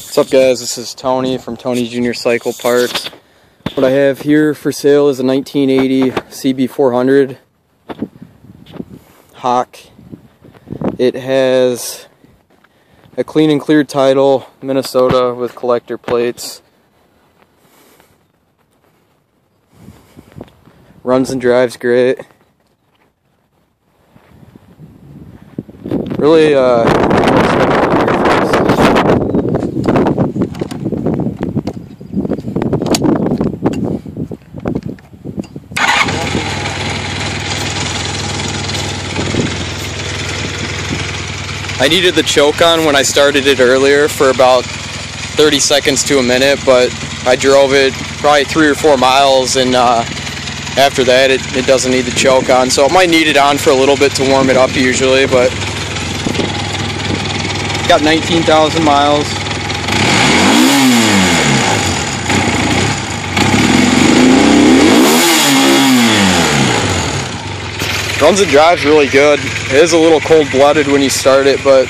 What's up, guys? This is Tony from Tony Jr. Cycle Parts. What I have here for sale is a 1980 CB400 Hawk. It has a clean and clear title, Minnesota, with collector plates. Runs and drives great. Really, I needed the choke on when I started it earlier for about 30 seconds to a minute, but I drove it probably 3 or 4 miles, and after that it doesn't need the choke on. So it might need it on for a little bit to warm it up usually, but got 19,000 miles. Runs and drives really good. It is a little cold-blooded when you start it, but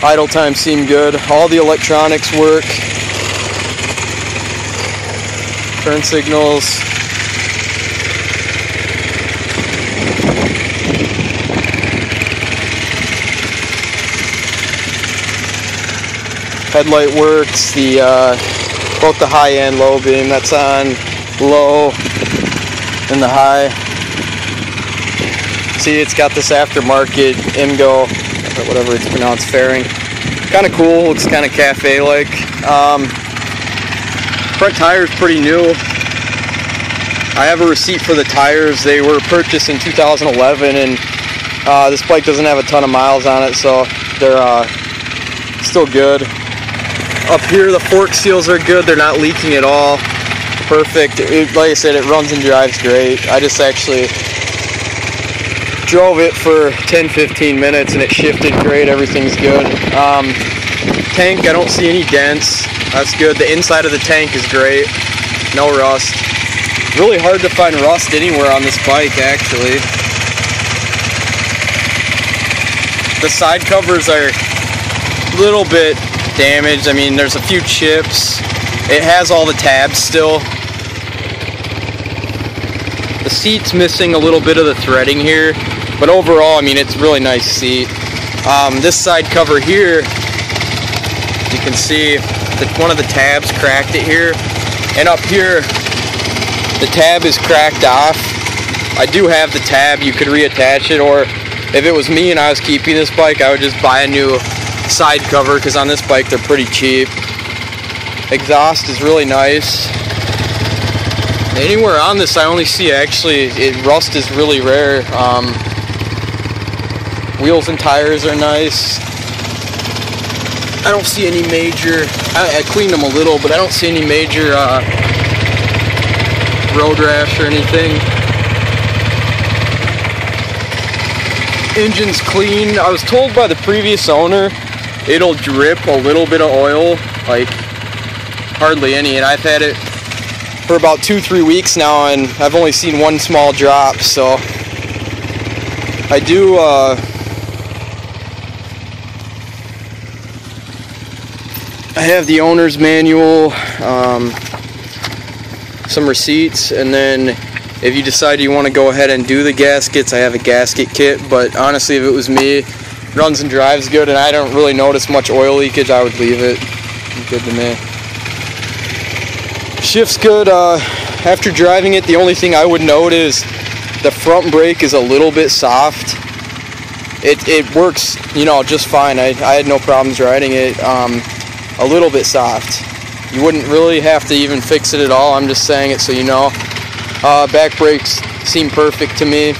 idle times seem good. All the electronics work. Turn signals. Headlight works. Both the high and low beam. That's on low and the high. See, it's got this aftermarket IMGO, or whatever it's pronounced, fairing. Kind of cool, looks kind of cafe-like. Front tire's pretty new. I have a receipt for the tires. They were purchased in 2011, and this bike doesn't have a ton of miles on it, so they're still good. Up here, the fork seals are good. They're not leaking at all. Perfect. Like I said, it runs and drives great. I just actually drove it for 10-15 minutes and it shifted great. Everything's good. Tank, I don't see any dents. That's good. The inside of the tank is great. No rust. Really hard to find rust anywhere on this bike, actually. The side covers are a little bit damaged. I mean, there's a few chips. It has all the tabs still. The seat's missing a little bit of the threading here, but overall, I mean, it's a really nice seat. This side cover here, you can see that one of the tabs cracked it here, and up here, the tab is cracked off. I do have the tab. You could reattach it, or if it was me and I was keeping this bike, I would just buy a new side cover, because on this bike, they're pretty cheap. Exhaust is really nice. Anywhere on this, I only see actually, rust is really rare. Wheels and tires are nice. I don't see any major, I cleaned them a little, but I don't see any major road rash or anything. Engine's clean. I was told by the previous owner it'll drip a little bit of oil, like hardly any, and I've had it for about 2-3 weeks now, and I've only seen one small drop. So I do I have the owner's manual, some receipts, and then if you decide you want to go ahead and do the gaskets, I have a gasket kit. But honestly, if it was me, runs and drives good, and I don't really notice much oil leakage, I would leave it. Good to me. Shift's good. After driving it, the only thing I would note is the front brake is a little bit soft. It works, you know, just fine. I had no problems riding it. A little bit soft. You wouldn't really have to even fix it at all. I'm just saying it so you know. Back brakes seem perfect to me.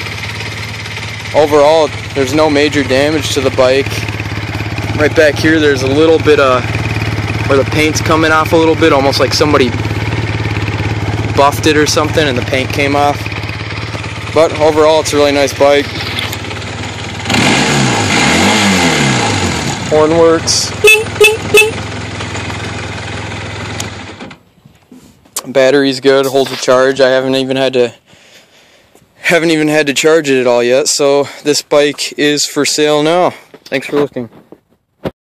Overall, there's no major damage to the bike. Right back here, there's a little bit of where the paint's coming off a little bit, almost like somebody buffed it or something and the paint came off. But overall, it's a really nice bike. Horn works. Battery's good, holds a charge. I haven't even had to charge it at all yet. So this bike is for sale now. Thanks for looking.